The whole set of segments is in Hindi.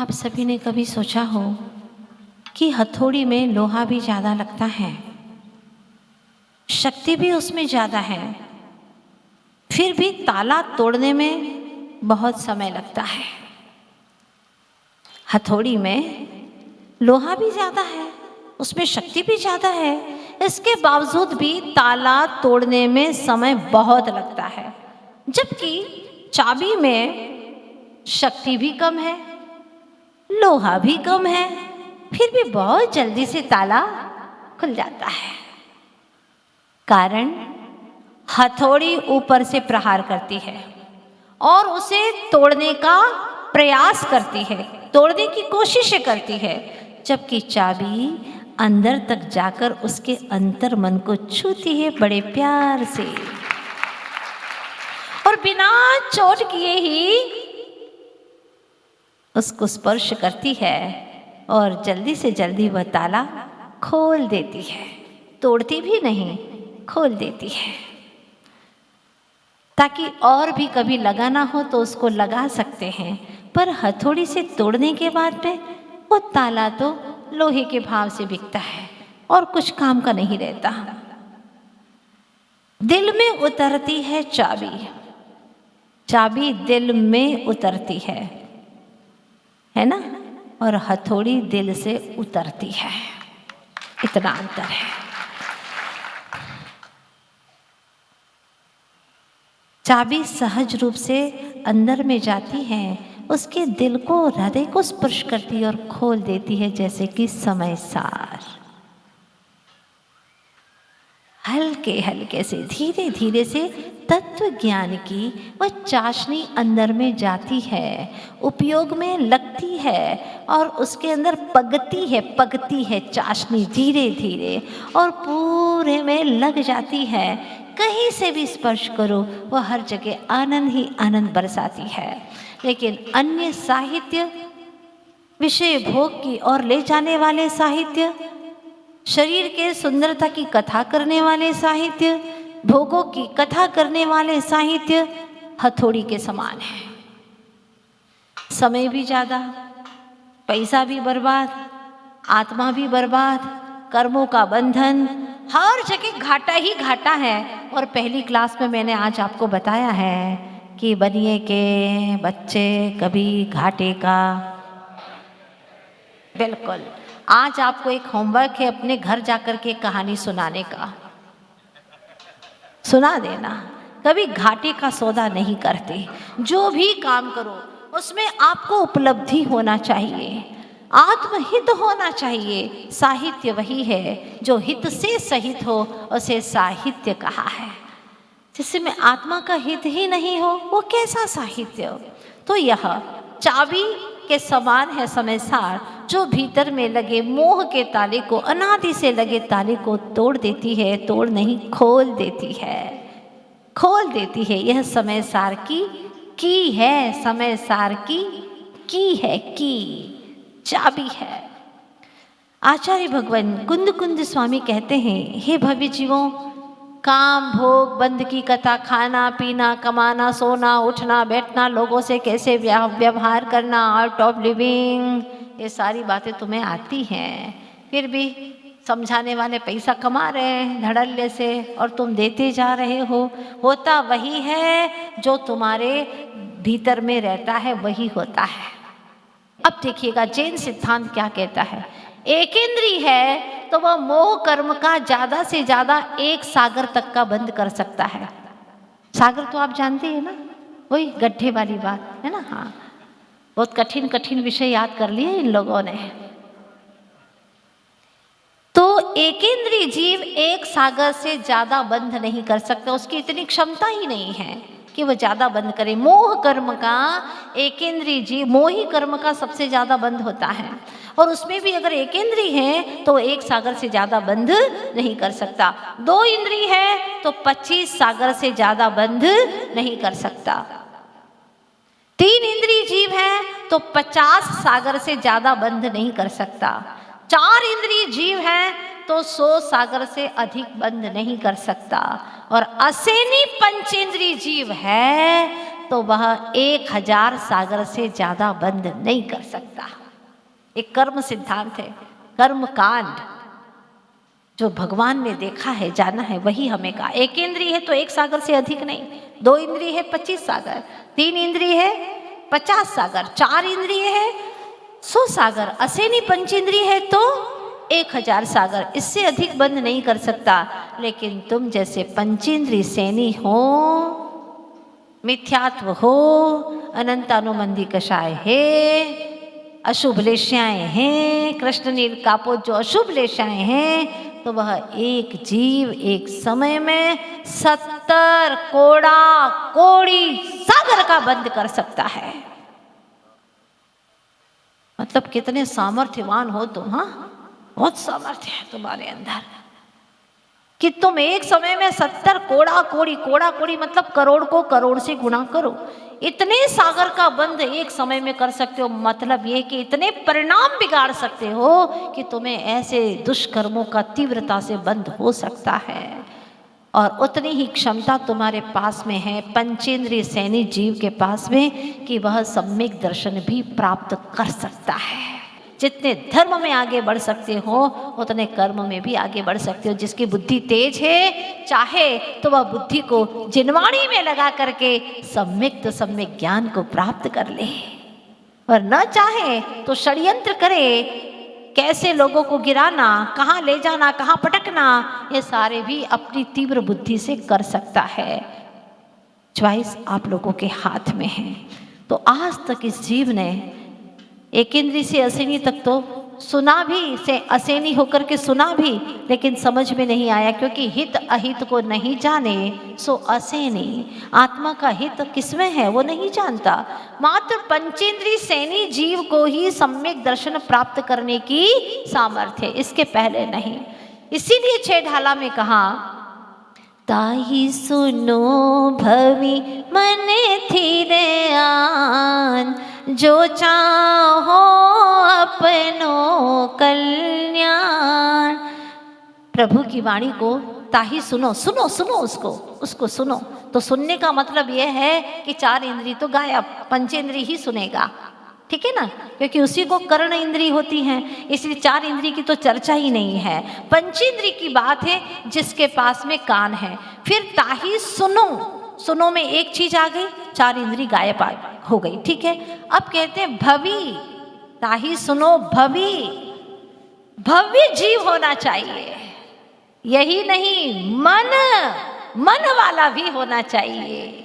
आप सभी ने कभी सोचा हो कि हथौड़ी में लोहा भी ज़्यादा लगता है, शक्ति भी उसमें ज़्यादा है, फिर भी ताला तोड़ने में बहुत समय लगता है। हथौड़ी में लोहा भी ज़्यादा है, उसमें शक्ति भी ज़्यादा है, इसके बावजूद भी ताला तोड़ने में समय बहुत लगता है। जबकि चाबी में शक्ति भी कम है, लोहा भी कम है, फिर भी बहुत जल्दी से ताला खुल जाता है। कारण हथौड़ी ऊपर से प्रहार करती है और उसे तोड़ने का प्रयास करती है, तोड़ने की कोशिश करती है, जबकि चाबी अंदर तक जाकर उसके अंतर मन को छूती है बड़े प्यार से और बिना चोट किए ही उसको स्पर्श करती है और जल्दी से जल्दी वह ताला खोल देती है। तोड़ती भी नहीं, खोल देती है, ताकि और भी कभी लगाना हो तो उसको लगा सकते हैं। पर हथौड़ी से तोड़ने के बाद में वो ताला तो लोहे के भाव से बिकता है और कुछ काम का नहीं रहता। दिल में उतरती है चाबी, चाबी दिल में उतरती है ना, और हथौड़ी दिल से उतरती है, इतना अंतर है। चाबी सहज रूप से अंदर में जाती है, उसके दिल को, हृदय को स्पर्श करती है और खोल देती है, जैसे कि समय सार हल्के हल्के से, धीरे धीरे से तत्व ज्ञान की वह चाशनी अंदर में जाती है, उपयोग में लगती है और उसके अंदर पगती है चाशनी धीरे धीरे और पूरे में लग जाती है। कहीं से भी स्पर्श करो वह हर जगह आनंद ही आनंद बरसाती है। लेकिन अन्य साहित्य, विषय भोग की ओर ले जाने वाले साहित्य, शरीर के सुंदरता की कथा करने वाले साहित्य, भोगों की कथा करने वाले साहित्य हथौड़ी के समान है। समय भी ज़्यादा, पैसा भी बर्बाद, आत्मा भी बर्बाद, कर्मों का बंधन, हर जगह घाटा ही घाटा है। और पहली क्लास में मैंने आज आपको बताया है कि बनिए के बच्चे कभी घाटे का, बिल्कुल। आज आपको एक होमवर्क है अपने घर जाकर के कहानी सुनाने का, सुना देना। कभी घाटे का सौदा नहीं करते, जो भी काम करो उसमें आपको उपलब्धि होना चाहिए, आत्महित होना चाहिए। साहित्य वही है जो हित से सहित हो, उसे साहित्य कहा है। जिसमें आत्मा का हित ही नहीं हो वो कैसा साहित्य हो? तो यह चाबी के समान है समय सार, जो भीतर में लगे मोह के ताले को, अनादि से लगे ताले को तोड़ देती है, तोड़ नहीं खोल देती है, खोल देती है। यह समय सार की है, समय सार की है, की चाबी है। आचार्य भगवान कुंद कुंद स्वामी कहते हैं, हे भव्य जीवों, काम भोग बंद की कथा, खाना पीना, कमाना, सोना, उठना बैठना, लोगों से कैसे व्यवहार करना, आर्ट ऑफ लिविंग, ये सारी बातें तुम्हें आती हैं। फिर भी समझाने वाले पैसा कमा रहे हैं धड़ल्ले से और तुम देते जा रहे हो। होता वही है जो तुम्हारे भीतर में रहता है, वही होता है। अब देखिएगा जैन सिद्धांत क्या कहता है। एकेंद्री है तो वह मोह कर्म का ज़्यादा से ज़्यादा एक सागर तक का बंद कर सकता है। सागर तो आप जानते हैं ना, वही गड्ढे वाली बात है ना। हाँ, बहुत कठिन कठिन विषय याद कर लिए इन लोगों ने। तो एकेंद्री जीव एक सागर से ज़्यादा बंद नहीं कर सकता, उसकी इतनी क्षमता ही नहीं है कि वह ज़्यादा बंद करे। मोह कर्म का एकेंद्री जीव, मोही कर्म का सबसे ज़्यादा बंद होता है और उसमें भी अगर एकेंद्री है तो एक सागर से ज़्यादा बंद नहीं कर सकता। 2 इंद्री है तो 25 सागर से ज़्यादा बंद नहीं कर सकता। 3 इंद्री जीव है तो 50 सागर से ज़्यादा बंद नहीं कर सकता। 4 इंद्री जीव है तो 100 सागर से अधिक बंद नहीं कर सकता। और असेनी पंचेंद्री जीव है तो वह 1000 सागर से ज्यादा बंद नहीं कर सकता। एक कर्म सिद्धांत है, कर्म कांड, जो भगवान ने देखा है, जाना है, वही हमें कहा। एक इंद्रिय है तो 1 सागर से अधिक नहीं, 2 इंद्रिय है 25 सागर, 3 इंद्रिय है 50 सागर, 4 इंद्रिय है 100 सागर, असेनी पंचेंद्रिय है तो 1000 सागर, इससे अधिक बंद नहीं कर सकता। लेकिन तुम जैसे पंचेंद्रिय सैनी हो, मिथ्यात्व हो, अनंतानुबंधी कषाय है, अशुभ लेश्याएं हैं, कृष्ण नील कापोत जो अशुभ लेश्याएं हैं, तो वह एक जीव एक समय में 70 कोड़ा कोड़ी सागर का बंद कर सकता है। मतलब कितने सामर्थ्यवान हो तुम। हाँ, बहुत सामर्थ्य है तुम्हारे अंदर कि तुम एक समय में 70 कोड़ा कोड़ी मतलब करोड़ को करोड़ से गुणा करो, इतने सागर का बंद एक समय में कर सकते हो। मतलब ये कि इतने परिणाम बिगाड़ सकते हो कि तुम्हें ऐसे दुष्कर्मों का तीव्रता से बंद हो सकता है। और उतनी ही क्षमता तुम्हारे पास में है पंचेंद्रिय सैनी जीव के पास में कि वह सम्यक दर्शन भी प्राप्त कर सकता है। जितने धर्म में आगे बढ़ सकते हो उतने कर्म में भी आगे बढ़ सकते हो। जिसकी बुद्धि तेज है, चाहे तो वह बुद्धि को जिनवाणी में लगा करके सम्यक ज्ञान को प्राप्त कर ले, और न चाहे तो षड्यंत्र करे, कैसे लोगों को गिराना, कहाँ ले जाना, कहाँ पटकना, ये सारे भी अपनी तीव्र बुद्धि से कर सकता है। चॉइस आप लोगों के हाथ में है। तो आज तक इस जीव ने एक इंद्री से असेनी तक तो सुना भी, से असेनी होकर के सुना भी, लेकिन समझ में नहीं आया, क्योंकि हित अहित को नहीं जाने सो असेनी। आत्मा का हित किसमें है वो नहीं जानता। मात्र पंचेंद्रिय सैनी जीव को ही सम्यक दर्शन प्राप्त करने की सामर्थ्य है, इसके पहले नहीं। इसीलिए 6 ढाला में कहा, ताहि सुनो भवि मन थिर आन, जो चाहो अपनो कल्याण। प्रभु की वाणी को ताही सुनो, सुनो सुनो, उसको सुनो। तो सुनने का मतलब यह है कि 4 इंद्रिय तो गायब, पंचेंद्रिय ही सुनेगा, ठीक है ना, क्योंकि उसी को कर्ण इंद्रिय होती हैं, इसलिए 4 इंद्रिय की तो चर्चा ही नहीं है। पंचेंद्रिय की बात है जिसके पास में कान है। फिर ताही सुनो, सुनो में एक चीज आ गई, 4 इंद्रिय गायब हो गई, ठीक है। अब कहते हैं भवि, ताही सुनो भवि, भव्य जीव होना चाहिए। यही नहीं, मन वाला भी होना चाहिए,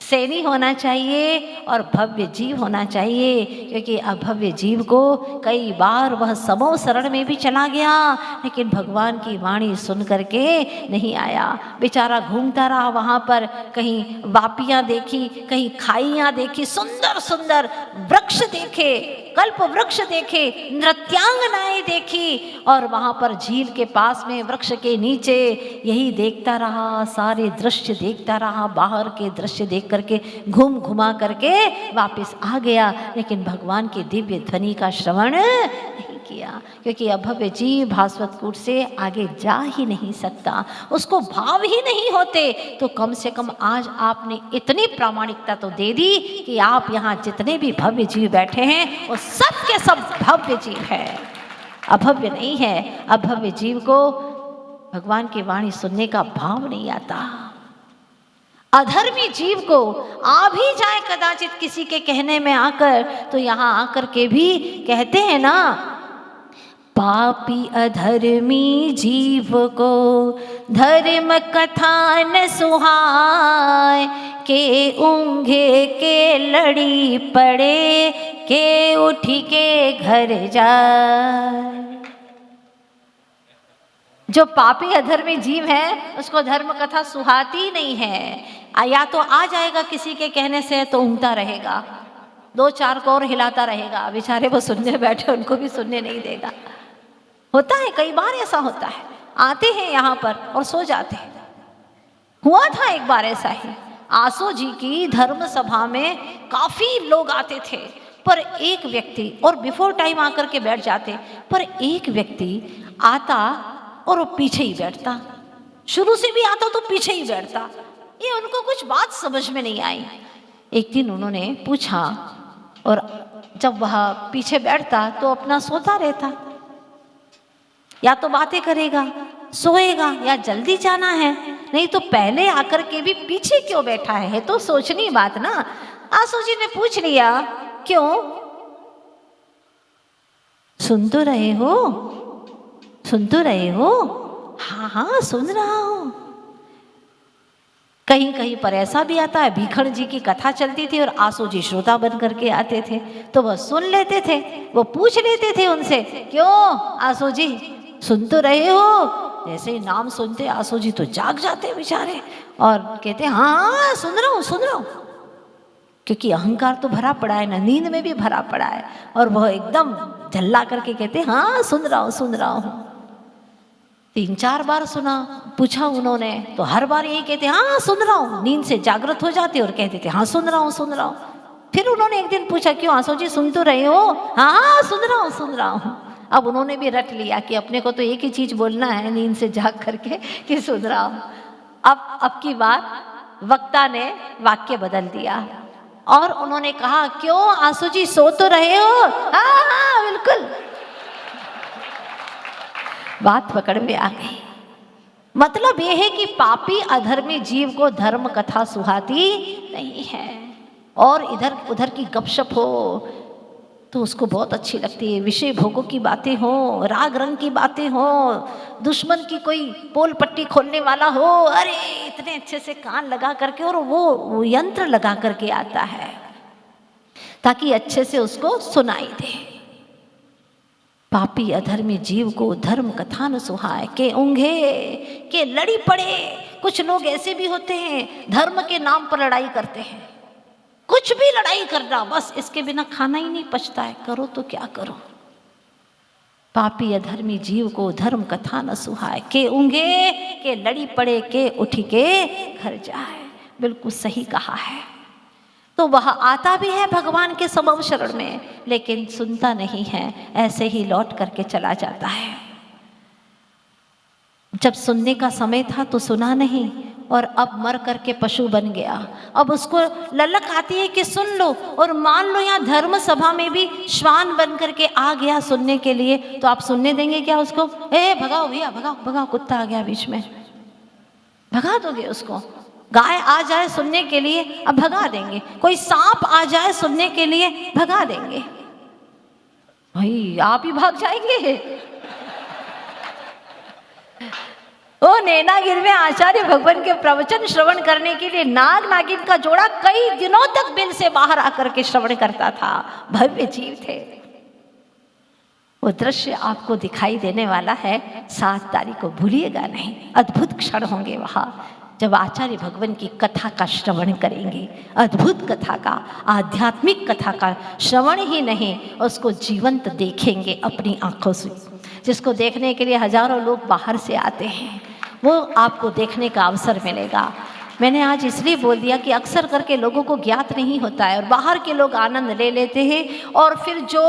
सैनी होना चाहिए और भव्य जीव होना चाहिए। क्योंकि अभव्य जीव को कई बार वह समो शरण में भी चला गया, लेकिन भगवान की वाणी सुन करके नहीं आया। बेचारा घूमता रहा वहाँ पर, कहीं वापियाँ देखी, कहीं खाइयाँ देखी, सुंदर सुंदर वृक्ष देखे, कल्प वृक्ष देखे, नृत्यांगनाएं देखी, और वहाँ पर झील के पास में वृक्ष के नीचे यही देखता रहा, सारे दृश्य देखता रहा, बाहर के दृश्य देख करके घूम घुमा करके वापस आ गया, लेकिन भगवान के दिव्य ध्वनि का श्रवण नहीं किया। क्योंकि अभव्य जीव भास्वत कूट से आगे जा ही नहीं सकता, उसको भाव ही नहीं होते। तो कम से कम आज आपने इतनी प्रामाणिकता तो दे दी कि आप यहाँ जितने भी भव्य जीव बैठे हैं वो सब के सब भव्य जीव है, अभव्य नहीं है। अभव्य जीव को भगवान की वाणी सुनने का भाव नहीं आता। अधर्मी जीव को आ भी जाए कदाचित किसी के कहने में आकर, तो यहाँ आकर के भी कहते हैं ना, पापी अधर्मी जीव को धर्म कथा न सुहाय, के ऊँघे के लड़ी पड़े, के उठी के घर जाए। जो पापी अधर्मी जीव है उसको धर्म कथा सुहाती नहीं है। या तो आ जाएगा किसी के कहने से तो ऊँघता रहेगा, 2-4 को और हिलाता रहेगा, बेचारे वो सुनने बैठे उनको भी सुनने नहीं देगा। होता है, कई बार ऐसा होता है, आते हैं यहाँ पर और सो जाते हैं। हुआ था एक बार ऐसा ही, आसो जी की धर्म सभा में काफी लोग आते थे, पर एक व्यक्ति, और बिफोर टाइम आकर के बैठ जाते, पर एक व्यक्ति आता और वो पीछे ही बैठता, शुरू से भी आता तो पीछे ही बैठता। ये उनको कुछ बात समझ में नहीं आई। एक दिन उन्होंने पूछा, और जब वह पीछे बैठता तो अपना सोता रहता, या तो बातें करेगा, सोएगा, या जल्दी जाना है, नहीं तो पहले आकर के भी पीछे क्यों बैठा है तो सोचनी बात ना। आसू जी ने पूछ लिया, क्यों? सुन तो रहे हो, सुन तो रहे हो? हाँ हाँ सुन रहा हूं। कहीं कहीं पर ऐसा भी आता है, भीखण जी की कथा चलती थी और आसू जी श्रोता बन करके आते थे, तो वह सुन लेते थे, वो पूछ लेते थे उनसे, क्यों आसू जी सुन तो रहे हो? जैसे ही नाम सुनते आसू जी तो जाग जाते बेचारे और कहते, हाँ सुन रहा हूँ सुन रहा हूँ, क्योंकि अहंकार तो भरा पड़ा है ना, नींद में भी भरा पड़ा है, और वह एकदम झल्ला करके कहते, हाँ सुन रहा हूँ सुन रहा हूँ। 3-4 बार सुना, पूछा उन्होंने, तो हर बार यही कहते, हाँ सुन रहा हूँ। नींद से जागृत हो जाते और कहते थे, हाँ सुन रहा हूँ सुन रहा हूँ। फिर उन्होंने एक दिन पूछा, क्यों आसू जी सुन तो रहे हो? हाँ सुन रहा हूँ सुन रहा हूँ। अब उन्होंने भी रट लिया कि अपने को तो एक ही चीज बोलना है नींद से जाग करके कि सुन रहा हूँ। अब की बार वक्ता ने वाक्य बदल दिया और उन्होंने कहा, क्यों आसू जी सो तो रहे हो? हाँ हाँ बिल्कुल। बात पकड़ में आ गई। मतलब यह है कि पापी अधर्मी जीव को धर्म कथा सुहाती नहीं है, और इधर उधर की गपशप हो तो उसको बहुत अच्छी लगती है। विषय भोगों की बातें हो, राग रंग की बातें हो, दुश्मन की कोई पोल पट्टी खोलने वाला हो, अरे इतने अच्छे से कान लगा करके, और वो यंत्र लगा करके आता है ताकि अच्छे से उसको सुनाई दे। पापी अधर्मी जीव को धर्म कथा न सुहाए, के ऊँघे के लड़ी पड़े। कुछ लोग ऐसे भी होते हैं, धर्म के नाम पर लड़ाई करते हैं, कुछ भी लड़ाई करना, बस इसके बिना खाना ही नहीं पचता है, करो तो क्या करो। पापी अधर्मी जीव को धर्म कथा न सुहाए, के ऊँघे के लड़ी पड़े, के उठ के घर जाए। बिल्कुल सही कहा है। तो वह आता भी है भगवान के समव शरण में, लेकिन सुनता नहीं है, ऐसे ही लौट करके चला जाता है। जब सुनने का समय था तो सुना नहीं, और अब मर करके पशु बन गया। अब उसको ललक आती है कि सुन लो, और मान लो यहाँ धर्म सभा में भी श्वान बन करके आ गया सुनने के लिए, तो आप सुनने देंगे क्या उसको? ए भगाओ भैया भगाओ भगाओ, कुत्ता आ गया बीच में, भगा दोगे उसको? गाय आ जाए सुनने के लिए, अब भगा देंगे। कोई सांप आ जाए सुनने के लिए, भगा देंगे। भाई आप ही भाग जाएंगे। ओ नैनागिर में आचार्य भगवान के प्रवचन श्रवण करने के लिए नाग नागिन का जोड़ा कई दिनों तक बिल से बाहर आकर के श्रवण करता था। भव्य जीव थे। वो दृश्य आपको दिखाई देने वाला है, 7 तारीख को भूलिएगा नहीं। अद्भुत क्षण होंगे वहाँ जब आचार्य भगवान की कथा का श्रवण करेंगे। अद्भुत कथा का, आध्यात्मिक कथा का श्रवण ही नहीं, उसको जीवंत देखेंगे अपनी आंखों से, जिसको देखने के लिए हजारों लोग बाहर से आते हैं, वो आपको देखने का अवसर मिलेगा। मैंने आज इसलिए बोल दिया कि अक्सर करके लोगों को ज्ञात नहीं होता है, और बाहर के लोग आनंद ले लेते हैं, और फिर जो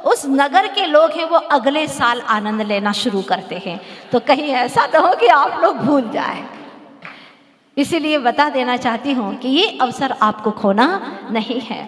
उस नगर के लोग हैं वो अगले साल आनंद लेना शुरू करते हैं। तो कहीं ऐसा ना हो कि आप लोग भूल जाएं। इसीलिए बता देना चाहती हूँ कि ये अवसर आपको खोना नहीं है।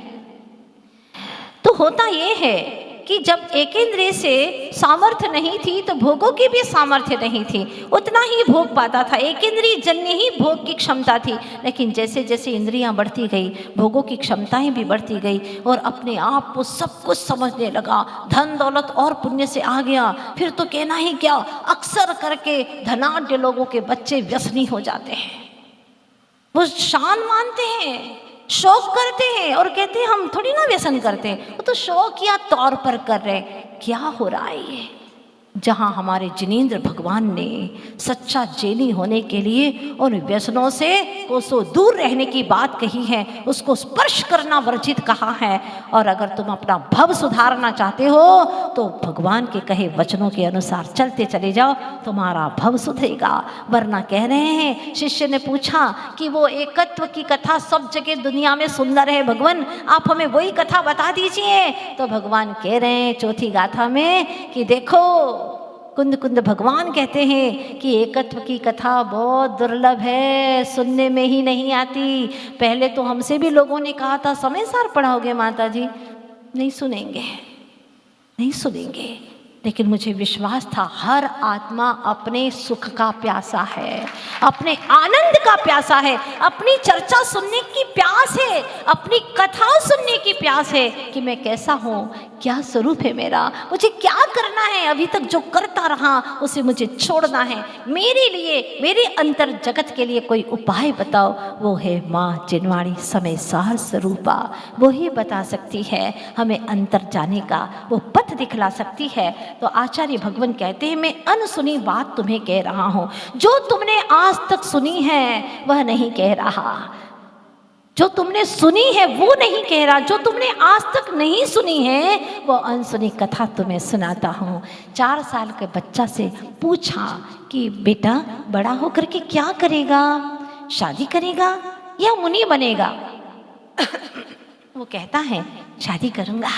तो होता ये है कि जब एक इंद्रिय से सामर्थ्य नहीं थी तो भोगों की भी सामर्थ्य नहीं थी, उतना ही भोग पाता था। एक इंद्रिय जन्य ही भोग की क्षमता थी, लेकिन जैसे जैसे इंद्रियां बढ़ती गई, भोगों की क्षमताएं भी बढ़ती गई, और अपने आप को सब कुछ समझने लगा। धन दौलत और पुण्य से आ गया, फिर तो कहना ही क्या। अक्सर करके धनाढ्य लोगों के बच्चे व्यसनी हो जाते हैं। वो शान मानते हैं, शौक करते हैं, और कहते हैं हम थोड़ी ना व्यसन करते हैं, वो तो शौक या तौर पर कर रहे। क्या हो रहा है ये? जहाँ हमारे जिनेंद्र भगवान ने सच्चा जैनी होने के लिए उन व्यसनों से कोसों दूर रहने की बात कही है, उसको स्पर्श करना वर्जित कहा है। और अगर तुम अपना भव सुधारना चाहते हो तो भगवान के कहे वचनों के अनुसार चलते चले जाओ, तुम्हारा भव सुधरेगा। वरना कह रहे हैं, शिष्य ने पूछा कि वो एकत्व की कथा सब जगह दुनिया में सुंदर है भगवान, आप हमें वही कथा बता दीजिए। तो भगवान कह रहे हैं चौथी गाथा में कि देखो कुंद कुंद भगवान कहते हैं कि एकत्व की कथा बहुत दुर्लभ है, सुनने में ही नहीं आती। पहले तो हमसे भी लोगों ने कहा था समय सार पढ़ाओगे माता जी, नहीं सुनेंगे, नहीं सुनेंगे। लेकिन मुझे विश्वास था हर आत्मा अपने सुख का प्यासा है, अपने आनंद का प्यासा है, अपनी चर्चा सुनने की प्यास है, अपनी कथा सुनने की प्यास है कि मैं कैसा हूँ, क्या स्वरूप है मेरा, मुझे क्या करना है, अभी तक जो करता रहा उसे मुझे छोड़ना है। मेरे लिए, मेरे अंतर जगत के लिए कोई उपाय बताओ। वो है माँ जिनवाणी समय सार स्वरूपा, वो ही बता सकती है हमें अंतर जाने का, वो पथ दिखला सकती है। तो आचार्य भगवान कहते हैं मैं अनसुनी बात तुम्हें कह रहा हूँ, जो तुमने आज तक सुनी है वह नहीं कह रहा, जो तुमने सुनी है वो नहीं कह रहा, जो तुमने आज तक नहीं सुनी है वो अनसुनी कथा तुम्हें सुनाता हूँ। 4 साल के बच्चा से पूछा कि बेटा बड़ा होकर के क्या करेगा, शादी करेगा या मुनि बनेगा? वो कहता है शादी करूँगा,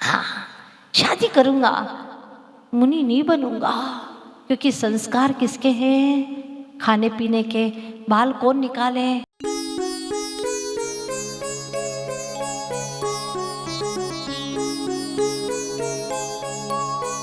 हाँ शादी करूँगा, मुनि नहीं बनूँगा। क्योंकि संस्कार किसके हैं? खाने पीने के। बाल कौन निकाले?